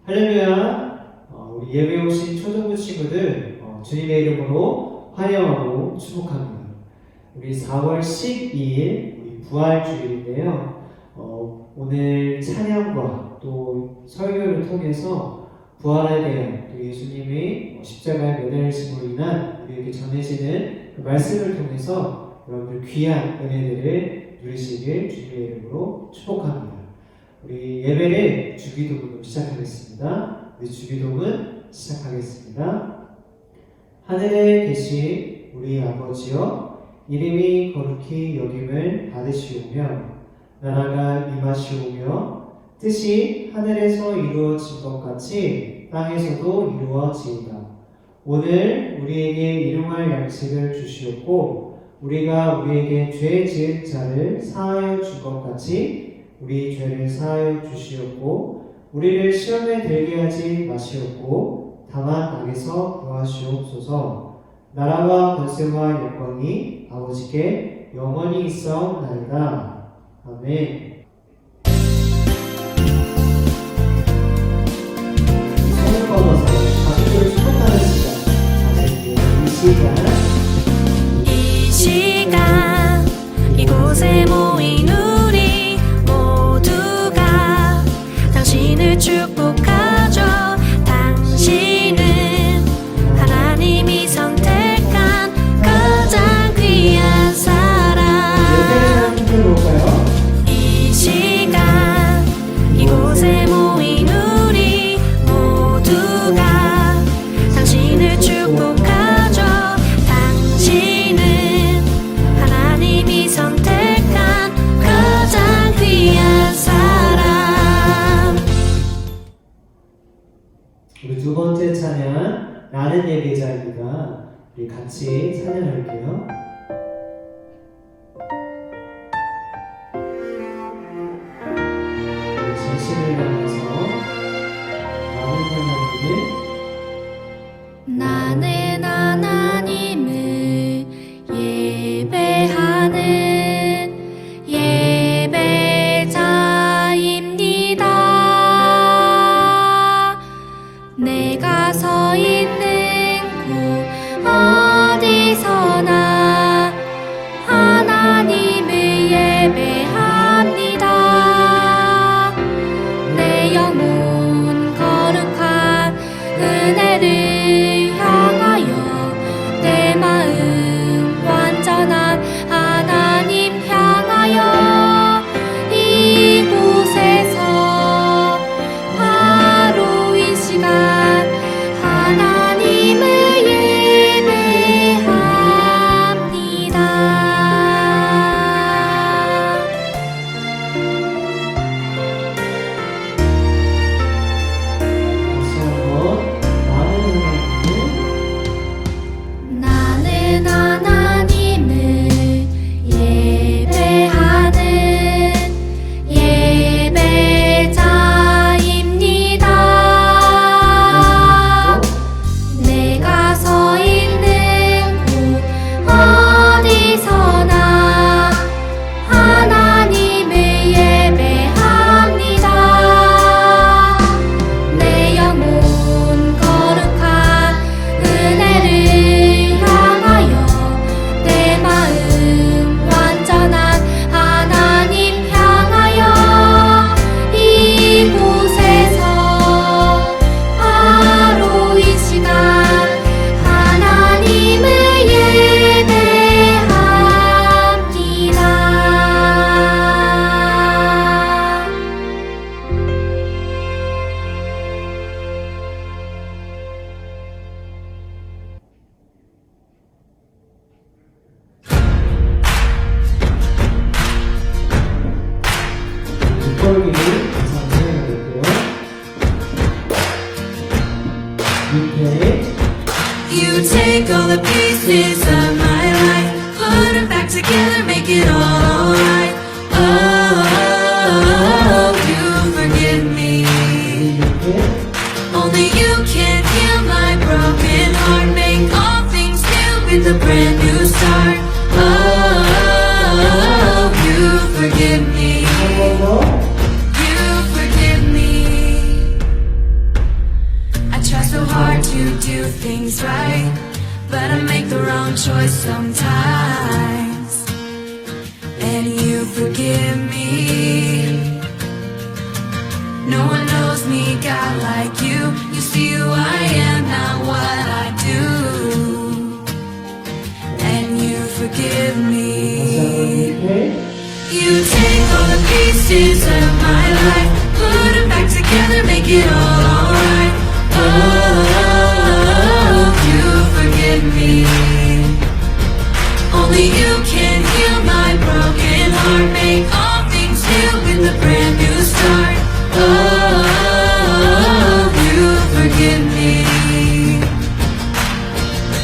할렐루야. 우리 예배 오신 초등부 친구들 주님의 이름으로 환영하고 축복합니다. 우리 4월 12일 우리 부활주일인데요. 오늘 찬양과 또 설교를 통해서 부활에 대한 또 예수님의 십자가의 매달리심으로 인한 우리에게 전해지는 그 말씀을 통해서 여러분들 귀한 은혜들을 누리시길 주님의 이름으로 축복합니다. 우리 예배를 주기도문으로 시작하겠습니다. 우리 주기도문 시작하겠습니다. 하늘에 계신 우리 아버지여, 이름이 거룩히 여김을 받으시오며 나라가 임하시오며 뜻이 하늘에서 이루어진 것 같이 땅에서도 이루어지이다. 오늘 우리에게 일용할 양식을 주시옵고 우리가 우리에게 죄 지은 자를 사하여 준 것 같이 우리 죄를 사하여 주시옵고 우리를 시험에 들게 하지 마시옵고 다만 악에서 구하시옵소서. 나라와 권세와 영광이 아버지께 영원히 있사옵나이다. 아멘. 손을 뻗어서 가족들을 축복하는 시간. 이 시간 이곳에 모인 우리 모두가 당신을 축복하죠. 당신은 하나님이 선택한 가장 귀한 사람. 이 시간 이곳에 모인 우리 모두가 당신을 축복하죠. 당신은 하나님이 선택한 가장 귀한 사람. 우리 두 번째 찬양, 나는 예배자입니다. 우리 같이 찬양할게요. 우리 진심을 담아서 나는 하나님을 나는 하나님을 예배하는 예배자입니다. 내가 서 있는 곳 어디서나 하나님을 예배합니다. 내 영혼 거룩한 은혜를 향하여 내 마음 완전한 하나님 향하여 이곳에서 바로 이 시간 하나님을 예배합니다. pieces of my life, put them back together, make it all alright. Oh, you forgive me. Only you can heal my broken heart, make all things new with a brand new start. Oh, you forgive me.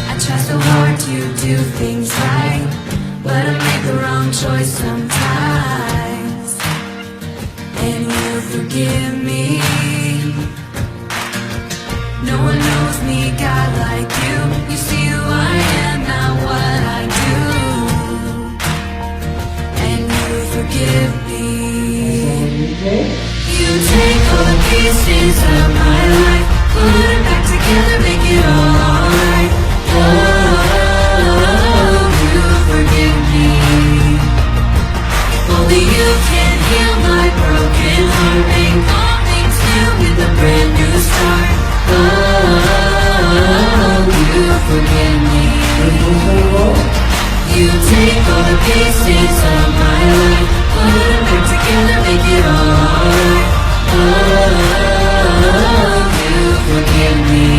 I try so hard to do things right, but I make the wrong choice sometimes. And you forgive me. No one knows me, God, like you. You see who I am, not what I do. And you forgive me. You take all the pieces of my life, put them back together, make it all alright. Oh, you forgive me. Only you can heal my broken heart, make all things new with a brand new start. Oh, you forgive me. You take all the pieces of my life, put them back together, make it all alright. Oh, you forgive me.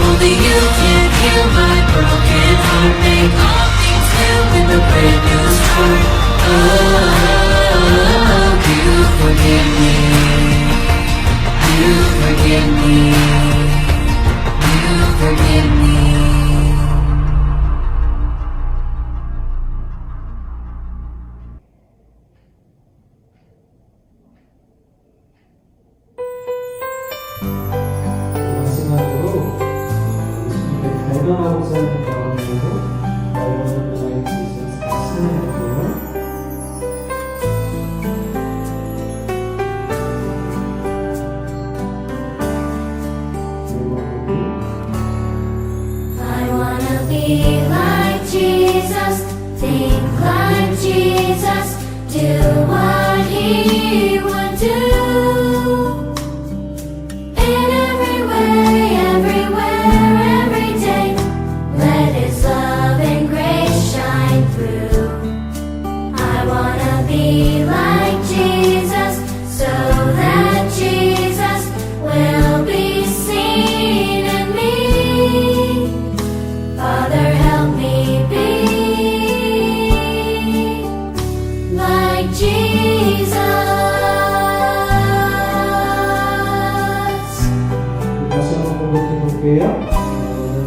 Only you can heal my broken heart, make all things new with a brand new start. Oh, you forgive me. You forgive me. You forgive me. 마지막으로 예수님을 닮아가고자 하는 마음으로 여러분의 나의 지sus 같이 찬양할게요. I wanna be like Jesus, think like Jesus, do what He would do. In every way, everywhere, every day, let His love and grace shine through. I wanna be like Jesus, so that Jesus will be seen in me. Father, help me be like Jesus. 다시 한번 공격해 볼게요.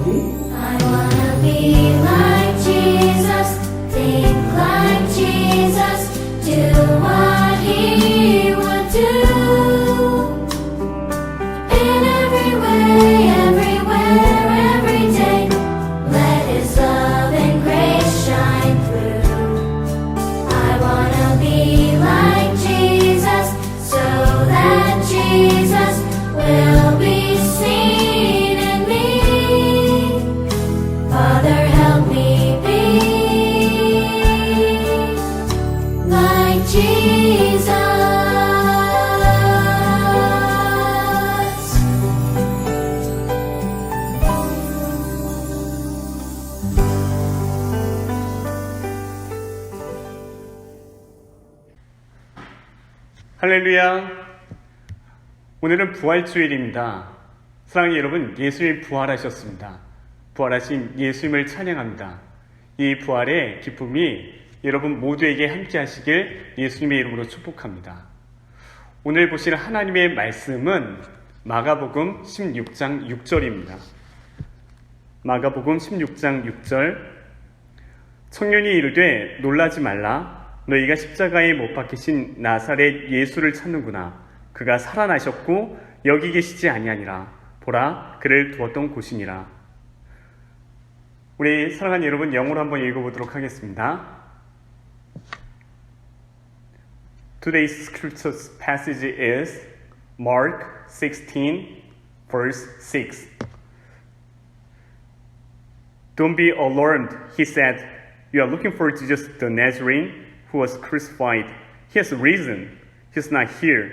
여기 I wanna be like Jesus, think like Jesus, do what He would do. In every way, everywhere, every day, let His love and grace shine through. I wanna be like Jesus, so that Jesus will be seen in me. Father, help me be like Jesus. 할렐루야. 오늘은 부활주일입니다. 사랑하는 여러분, 예수님이 부활하셨습니다. 부활하신 예수님을 찬양합니다. 이 부활의 기쁨이 여러분 모두에게 함께 하시길 예수님의 이름으로 축복합니다. 오늘 보실 하나님의 말씀은 마가복음 16장 6절입니다. 마가복음 16장 6절. 청년이 이르되 놀라지 말라. 너희가 십자가에 못 박히신 나사렛 예수를 찾는구나. 그가 살아나셨고 여기 계시지 아니하니라. 보라, 그를 두었던 곳이니라. 우리 사랑하는 여러분, 영어로 한번 읽어보도록 하겠습니다. Today's scripture passage is Mark 16, verse 6. Don't be alarmed, he said. You are looking for Jesus the Nazarene who was crucified. He has risen. He's not here.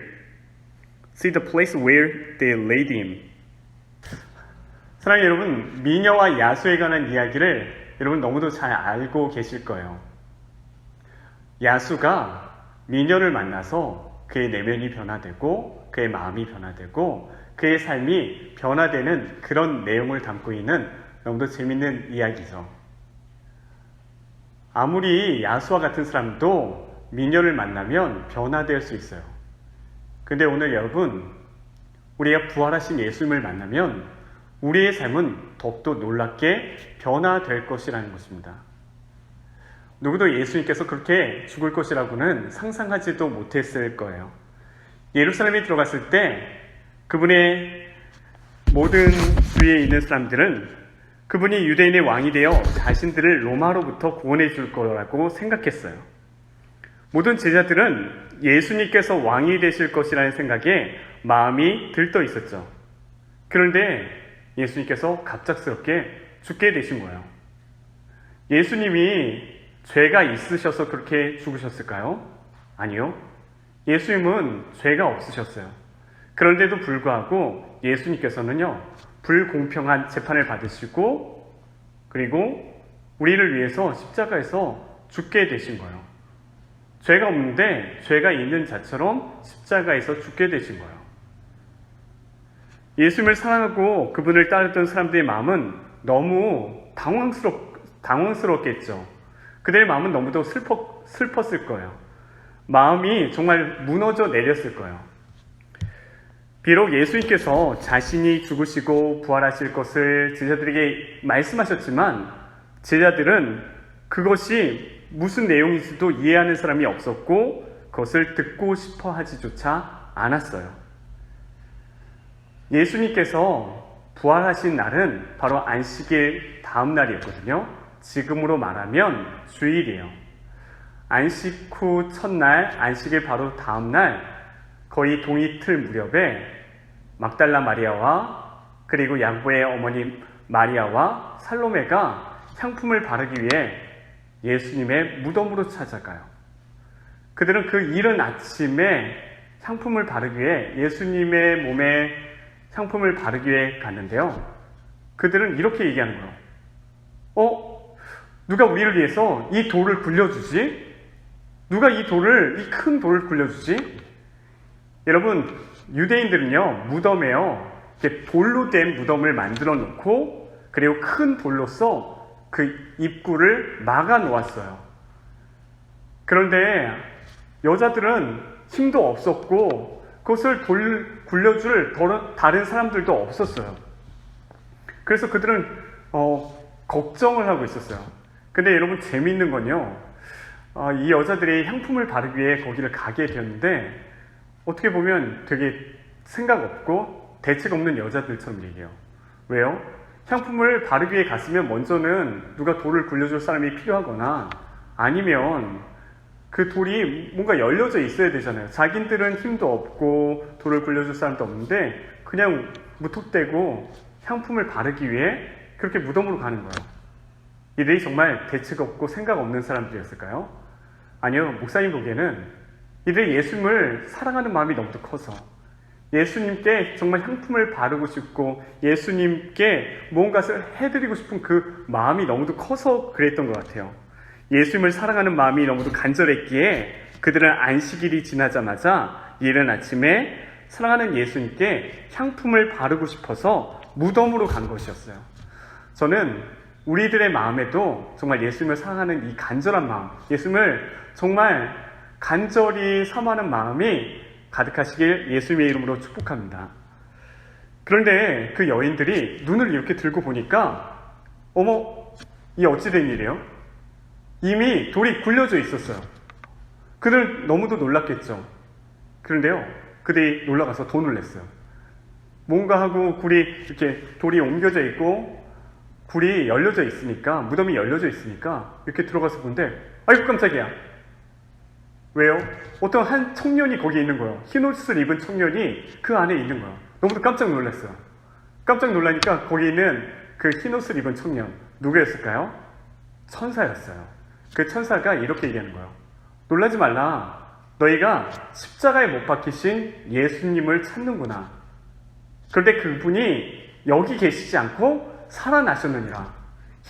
See the place where they laid him. 사랑하는 여러분, 미녀와 야수에 관한 이야기를 여러분 너무도 잘 알고 계실 거예요. 야수가 미녀를 만나서 그의 내면이 변화되고 그의 마음이 변화되고 그의 삶이 변화되는 그런 내용을 담고 있는 너무도 재밌는 이야기죠. 아무리 야수와 같은 사람도 미녀를 만나면 변화될 수 있어요. 근데 오늘 여러분, 우리가 부활하신 예수님을 만나면 우리의 삶은 더욱더 놀랍게 변화될 것이라는 것입니다. 누구도 예수님께서 그렇게 죽을 것이라고는 상상하지도 못했을 거예요. 예루살렘에 들어갔을 때 그분의 모든 주위에 있는 사람들은 그분이 유대인의 왕이 되어 자신들을 로마로부터 구원해 줄 거라고 생각했어요. 모든 제자들은 예수님께서 왕이 되실 것이라는 생각에 마음이 들떠 있었죠. 그런데 예수님께서 갑작스럽게 죽게 되신 거예요. 예수님이 죄가 있으셔서 그렇게 죽으셨을까요? 아니요. 예수님은 죄가 없으셨어요. 그런데도 불구하고 예수님께서는요, 불공평한 재판을 받으시고 그리고 우리를 위해서 십자가에서 죽게 되신 거예요. 죄가 없는데 죄가 있는 자처럼 십자가에서 죽게 되신 거예요. 예수님을 사랑하고 그분을 따르던 사람들의 마음은 너무 당황스럽겠죠. 그들의 마음은 너무도 슬펐을 거예요. 마음이 정말 무너져 내렸을 거예요. 비록 예수님께서 자신이 죽으시고 부활하실 것을 제자들에게 말씀하셨지만 제자들은 그것이 무슨 내용인지도 이해하는 사람이 없었고 그것을 듣고 싶어 하지조차 않았어요. 예수님께서 부활하신 날은 바로 안식일 다음 날이었거든요. 지금으로 말하면 주일이에요. 안식 후 첫날, 안식일 바로 다음 날 거의 동이틀 무렵에 막달라 마리아와 그리고 양보의 어머니 마리아와 살로메가 향품을 바르기 위해 예수님의 무덤으로 찾아가요. 그들은 그 이른 아침에 향품을 바르기 위해 예수님의 몸에 향품을 바르기 위해 갔는데요. 그들은 이렇게 얘기하는 거예요. 누가 우리를 위해서 이 돌을 굴려주지? 누가 이 큰 돌을 굴려주지? 여러분, 유대인들은요, 무덤에요, 이렇게 돌로 된 무덤을 만들어 놓고, 그리고 큰 돌로서 그 입구를 막아 놓았어요. 그런데 여자들은 힘도 없었고, 그것을 굴려줄 다른 사람들도 없었어요. 그래서 그들은, 걱정을 하고 있었어요. 근데 여러분, 재미있는 건요, 이 여자들이 향품을 바르기 위해 거기를 가게 되었는데, 어떻게 보면 되게 생각 없고 대책 없는 여자들처럼 얘기해요. 왜요? 향품을 바르기 위해 갔으면 먼저는 누가 돌을 굴려줄 사람이 필요하거나 아니면 그 돌이 뭔가 열려져 있어야 되잖아요. 자기들은 힘도 없고 돌을 굴려줄 사람도 없는데 그냥 무턱대고 향품을 바르기 위해 그렇게 무덤으로 가는 거예요. 이들이 정말 대책 없고 생각 없는 사람들이었을까요? 아니요. 목사님 보기에는 이들이 예수님을 사랑하는 마음이 너무도 커서 예수님께 정말 향품을 바르고 싶고 예수님께 무언가를 해드리고 싶은 그 마음이 너무도 커서 그랬던 것 같아요. 예수님을 사랑하는 마음이 너무도 간절했기에 그들은 안식일이 지나자마자 이른 아침에 사랑하는 예수님께 향품을 바르고 싶어서 무덤으로 간 것이었어요. 저는 우리들의 마음에도 정말 예수님을 사랑하는 이 간절한 마음, 예수님을 정말 간절히 사모하는 마음이 가득하시길 예수님의 이름으로 축복합니다. 그런데 그 여인들이 눈을 이렇게 들고 보니까 이 어찌된 일이에요? 이미 돌이 굴려져 있었어요. 그들 너무도 놀랐겠죠. 그런데요, 그들이 놀라가서 더 놀랐어요. 뭔가 하고 이렇게 돌이 옮겨져 있고 굴이 열려져 있으니까, 무덤이 열려져 있으니까 이렇게 들어가서 보는데 아이고 깜짝이야. 왜요? 어떤 한 청년이 거기에 있는 거예요. 흰 옷을 입은 청년이 그 안에 있는 거예요. 너무도 깜짝 놀랐어요. 깜짝 놀라니까 거기 있는 그 흰 옷을 입은 청년, 누구였을까요? 천사였어요. 그 천사가 이렇게 얘기하는 거예요. 놀라지 말라. 너희가 십자가에 못 박히신 예수님을 찾는구나. 그런데 그분이 여기 계시지 않고 살아나셨느니라.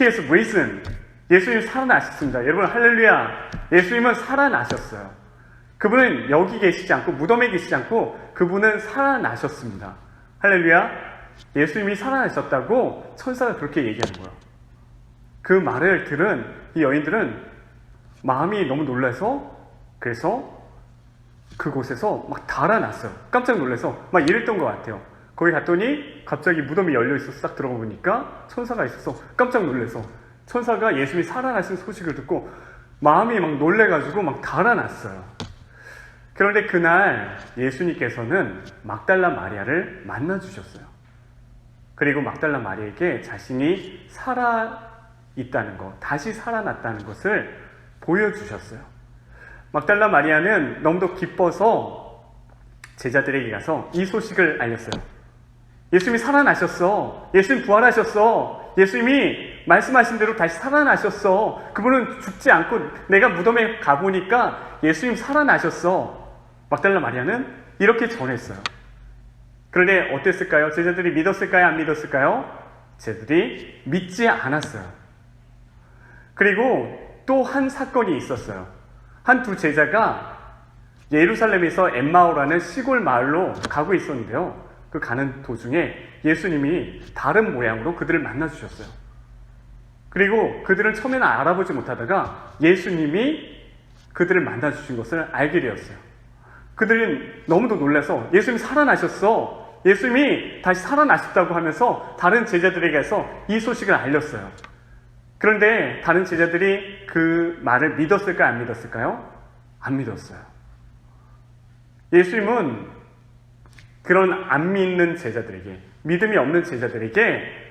He has risen. 예수님 살아나셨습니다. 여러분 할렐루야. 예수님은 살아나셨어요. 그분은 여기 계시지 않고 무덤에 계시지 않고 그분은 살아나셨습니다. 할렐루야. 예수님이 살아나셨다고 천사가 그렇게 얘기하는 거예요. 그 말을 들은 이 여인들은 마음이 너무 놀라서 그래서 그곳에서 막 달아났어요. 깜짝 놀라서 막 이랬던 것 같아요. 거기 갔더니 갑자기 무덤이 열려 있어서 딱 들어가 보니까 천사가 있어서 깜짝 놀라서 천사가 예수님이 살아나신 소식을 듣고 마음이 막 놀래가지고 막 달아났어요. 그런데 그날 예수님께서는 막달라 마리아를 만나주셨어요. 그리고 막달라 마리아에게 자신이 살아있다는 것, 다시 살아났다는 것을 보여주셨어요. 막달라 마리아는 너무도 기뻐서 제자들에게 가서 이 소식을 알렸어요. 예수님이 살아나셨어. 예수님 부활하셨어. 예수님이 말씀하신 대로 다시 살아나셨어. 그분은 죽지 않고 내가 무덤에 가보니까 예수님 살아나셨어. 막달라 마리아는 이렇게 전했어요. 그런데 어땠을까요? 제자들이 믿었을까요? 안 믿었을까요? 제자들이 믿지 않았어요. 그리고 또 한 사건이 있었어요. 한 두 제자가 예루살렘에서 엠마오라는 시골 마을로 가고 있었는데요. 그 가는 도중에 예수님이 다른 모양으로 그들을 만나주셨어요. 그리고 그들은 처음에는 알아보지 못하다가 예수님이 그들을 만나주신 것을 알게 되었어요. 그들은 너무도 놀라서 예수님이 살아나셨어. 예수님이 다시 살아나셨다고 하면서 다른 제자들에게 가서 이 소식을 알렸어요. 그런데 다른 제자들이 그 말을 믿었을까요? 안 믿었을까요? 안 믿었어요. 예수님은 그런 안 믿는 제자들에게, 믿음이 없는 제자들에게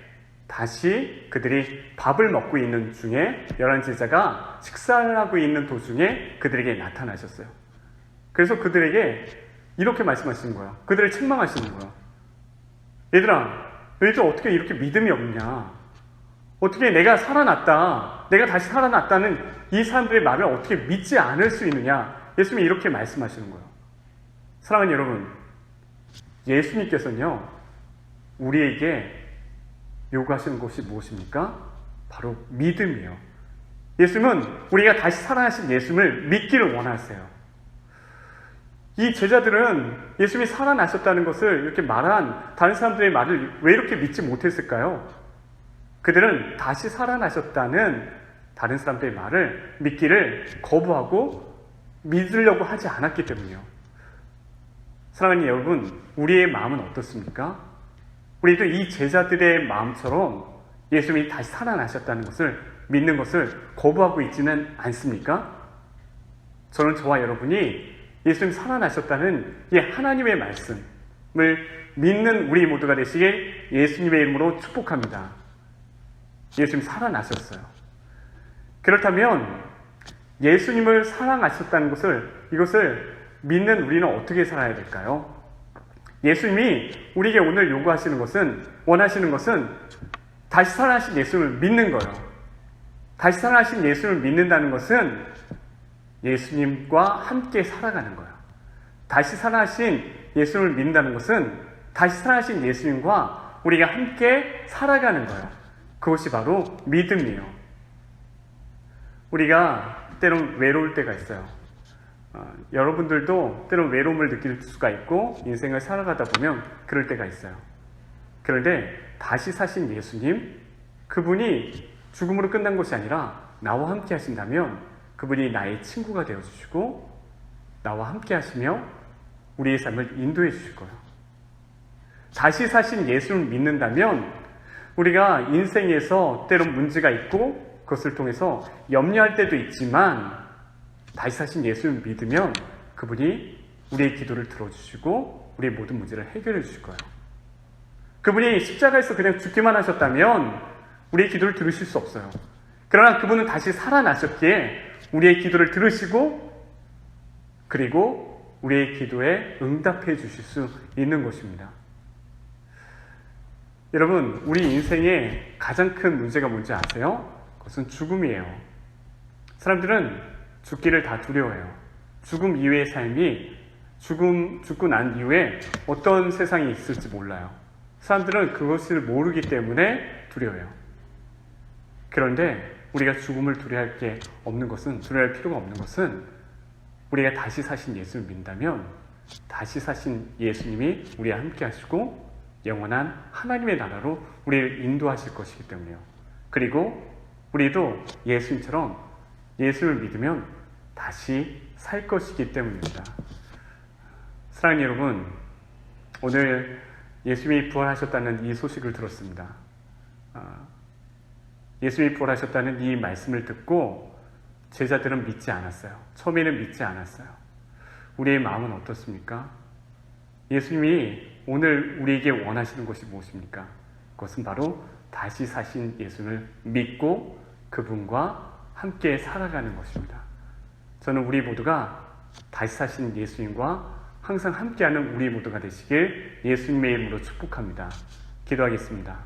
다시 그들이 밥을 먹고 있는 중에 11제자가 식사를 하고 있는 도중에 그들에게 나타나셨어요. 그래서 그들에게 이렇게 말씀하시는 거예요. 그들을 책망하시는 거예요. 얘들아, 너희들 어떻게 이렇게 믿음이 없냐? 어떻게 내가 살아났다, 내가 다시 살아났다는 이 사람들의 말을 어떻게 믿지 않을 수 있느냐? 예수님이 이렇게 말씀하시는 거예요. 사랑하는 여러분, 예수님께서는요, 우리에게 요구하시는 것이 무엇입니까? 바로 믿음이요. 예수님은 우리가 다시 살아나신 예수님을 믿기를 원하세요. 이 제자들은 예수님이 살아나셨다는 것을 이렇게 말한 다른 사람들의 말을 왜 이렇게 믿지 못했을까요? 그들은 다시 살아나셨다는 다른 사람들의 말을 믿기를 거부하고 믿으려고 하지 않았기 때문이요. 사랑하는 여러분, 우리의 마음은 어떻습니까? 우리도 이 제자들의 마음처럼 예수님이 다시 살아나셨다는 것을 믿는 것을 거부하고 있지는 않습니까? 저는 저와 여러분이 예수님 살아나셨다는 이 하나님의 말씀을 믿는 우리 모두가 되시길 예수님의 이름으로 축복합니다. 예수님 살아나셨어요. 그렇다면 예수님을 사랑하셨다는 것을, 이것을 믿는 우리는 어떻게 살아야 될까요? 예수님이 우리에게 오늘 요구하시는 것은, 원하시는 것은 다시 살아나신 예수님을 믿는 거예요. 다시 살아나신 예수님을 믿는다는 것은 예수님과 함께 살아가는 거예요. 다시 살아나신 예수님을 믿는다는 것은 다시 살아나신 예수님과 우리가 함께 살아가는 거예요. 그것이 바로 믿음이에요. 우리가 때론 외로울 때가 있어요. 여러분들도 때론 외로움을 느낄 수가 있고 인생을 살아가다 보면 그럴 때가 있어요. 그런데 다시 사신 예수님, 그분이 죽음으로 끝난 것이 아니라 나와 함께 하신다면 그분이 나의 친구가 되어주시고 나와 함께 하시며 우리의 삶을 인도해 주실 거예요. 다시 사신 예수를 믿는다면 우리가 인생에서 때론 문제가 있고 그것을 통해서 염려할 때도 있지만 다시 사신 예수를 믿으면 그분이 우리의 기도를 들어주시고 우리의 모든 문제를 해결해 주실 거예요. 그분이 십자가에서 그냥 죽기만 하셨다면 우리의 기도를 들으실 수 없어요. 그러나 그분은 다시 살아나셨기에 우리의 기도를 들으시고 그리고 우리의 기도에 응답해 주실 수 있는 것입니다. 여러분, 우리 인생의 가장 큰 문제가 뭔지 아세요? 그것은 죽음이에요. 사람들은 죽기를 다 두려워해요. 죽음 이후의 삶이, 죽고 난 이후에 어떤 세상이 있을지 몰라요. 사람들은 그것을 모르기 때문에 두려워해요. 그런데 우리가 죽음을 두려워할 게 없는 것은, 두려워할 필요가 없는 것은 우리가 다시 사신 예수를 믿는다면 다시 사신 예수님이 우리와 함께 하시고 영원한 하나님의 나라로 우리를 인도하실 것이기 때문이에요. 그리고 우리도 예수님처럼 예수를 믿으면 다시 살 것이기 때문입니다. 사랑하는 여러분, 오늘 예수님이 부활하셨다는 이 소식을 들었습니다. 예수님이 부활하셨다는 이 말씀을 듣고 제자들은 믿지 않았어요. 처음에는 믿지 않았어요. 우리의 마음은 어떻습니까? 예수님이 오늘 우리에게 원하시는 것이 무엇입니까? 그것은 바로 다시 사신 예수를 믿고 그분과 함께 살아가는 것입니다. 저는 우리 모두가 다시 사신 예수님과 항상 함께하는 우리 모두가 되시길 예수님의 이름으로 축복합니다. 기도하겠습니다.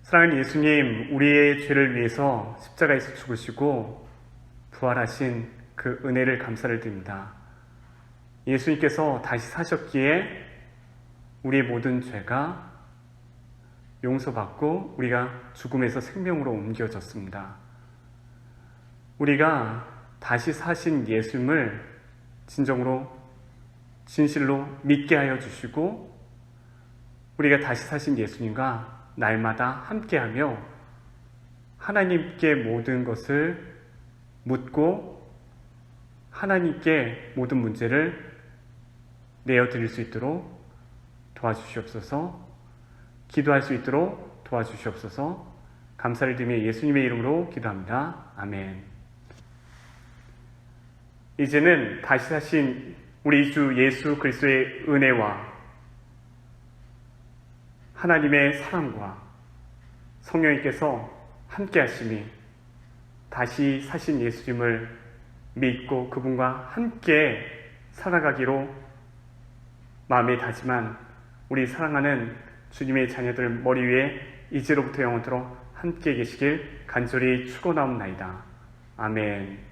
사랑하는 예수님, 우리의 죄를 위해서 십자가에서 죽으시고 부활하신 그 은혜를 감사를 드립니다. 예수님께서 다시 사셨기에 우리의 모든 죄가 용서받고 우리가 죽음에서 생명으로 옮겨졌습니다. 우리가 다시 사신 예수님을 진정으로 진실로 믿게 하여 주시고 우리가 다시 사신 예수님과 날마다 함께하며 하나님께 모든 것을 묻고 하나님께 모든 문제를 내어드릴 수 있도록 도와주시옵소서. 기도할 수 있도록 도와주시옵소서. 감사를 드리며 예수님의 이름으로 기도합니다. 아멘. 이제는 다시 사신 우리 주 예수 그리스도의 은혜와 하나님의 사랑과 성령님께서 함께 하심이 다시 사신 예수님을 믿고 그분과 함께 살아가기로 마음에 다짐한 우리 사랑하는 주님의 자녀들 머리 위에 이제로부터 영원토록 함께 계시길 간절히 축원하옵나이다. 아멘.